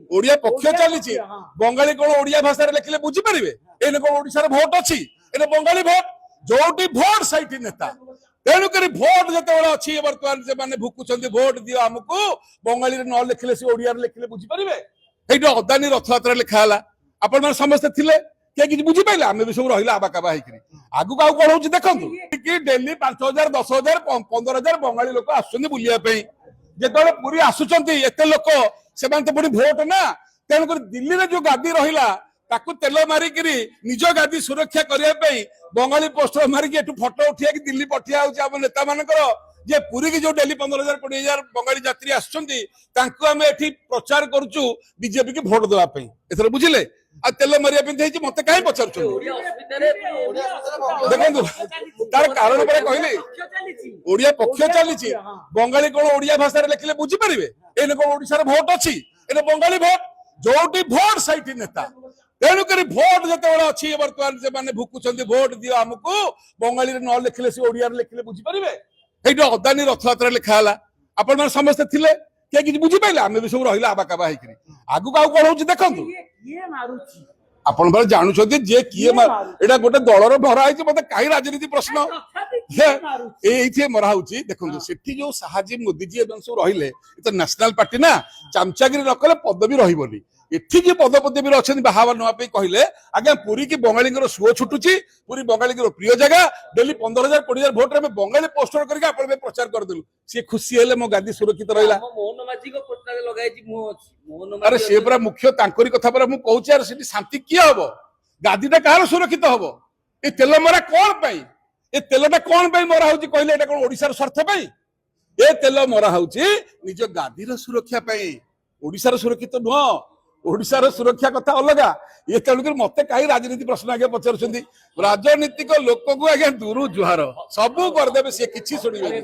ओडिया पक्ष चली बंगाली कौन ओडिया भाषा लिखिले बुझी पारे एने कौन ओडिशा भोट अच्छी एने बंगाली भोट जोटी भोट सैठी नेता तेणुक भोट जो अच्छी बर्तमान से भुकुंट भोट दियो आमको बंगाली न लिखिले से ओडिया लिखिले बुझीपारे ये अदानी रथयात्रा लिखाला आपण मैंने समस्ते थे किए किसी बुझीपारे आम भी सब रहा आबाकाबा आगु आउ कौन हो देखो कि डेली 5,000 10,000 15,000 बंगाली लोक आसुवाई जो पूरी आसुंच एत लोक से पुणी भोट ना तेणुक दिल्ली में जो गादी रहा ताकू तेल मारिक निज गादी सुरक्षा करने बंगाली पोस्टर मारिक एठू फटो उठिया दिल्ली पठिया आम नेता मानकर जे पूरी की जो डेली 15,000 20,000 बंगाली यात्री आम एठी प्रचार करुचु बीजेपी की भोट देवाई एथर बुझिले आ तेल मारिया पिंधे मत कहीं पचार देखो तार कारण पर कहली ओडिया पक्ष चली बंगाली कौन ओडिया भाषा लिखिले बुझीपारे एने कौन ओडिशा भोट अच्छी एने बंगाली भोट जोटी भोट सैठी नेता तेणुक भोट जो अच्छी बर्तमान से भुकुंट भोट दियो आमको बंगाली न लिखिले से ओडिया लिखिले बुझीपारे ये अदानी रथयात्रा लिखाला आपण मैंने समस्ते थे किए किसी बुझीपारे आम भी सब रहा आबाकाबा आगु आउ कौन हो देखो आपण बार जानुछथि जे किए एटा गोटे दलर भरा है मते काई राजनीति प्रश्न एइथे मरा होची देखंतु सेठी जो साहाजी मोदी जी एबं सब रहिले तो नेशनल पार्टी ना चामचागिरी न कले पदवी रहिबोनी एठी जे पद पदवी अछन बाहावा नवा पे कहले आगे पूरी की बंगाली सुओ छुटुची पूरी बंगाली प्रिय जगह डेली 15,000 20,000 भोट रे बंगाली पोस्टर करके आपण प्रचार कर देलु से खुशी हेले मो गादी सुरक्षित रहिला मोहन माझी को पोस्टर लगाई मोहन अरे से पूरा मुख्य तांकरी कथा पर मु कहूची यार सेठी शांति किया हबो गादीटा कार सुरक्षित हबो ए तेल मरा कोन पई ए तेलटा कोन पई मरा होची कहले एटा कोन ओडिसा रो स्वार्थ पई ए तेल मरा होची निज गादी रो सुरक्षा पई ओडिसा रो सुरक्षित नुह ओडिशा रो सुरक्षा कथा अलग ये तेणुक मत कहीं राजनीति प्रश्न आगे पचार राजनीतिक लोक को आगे दूर जुहार सबू करदे सी कि शुणे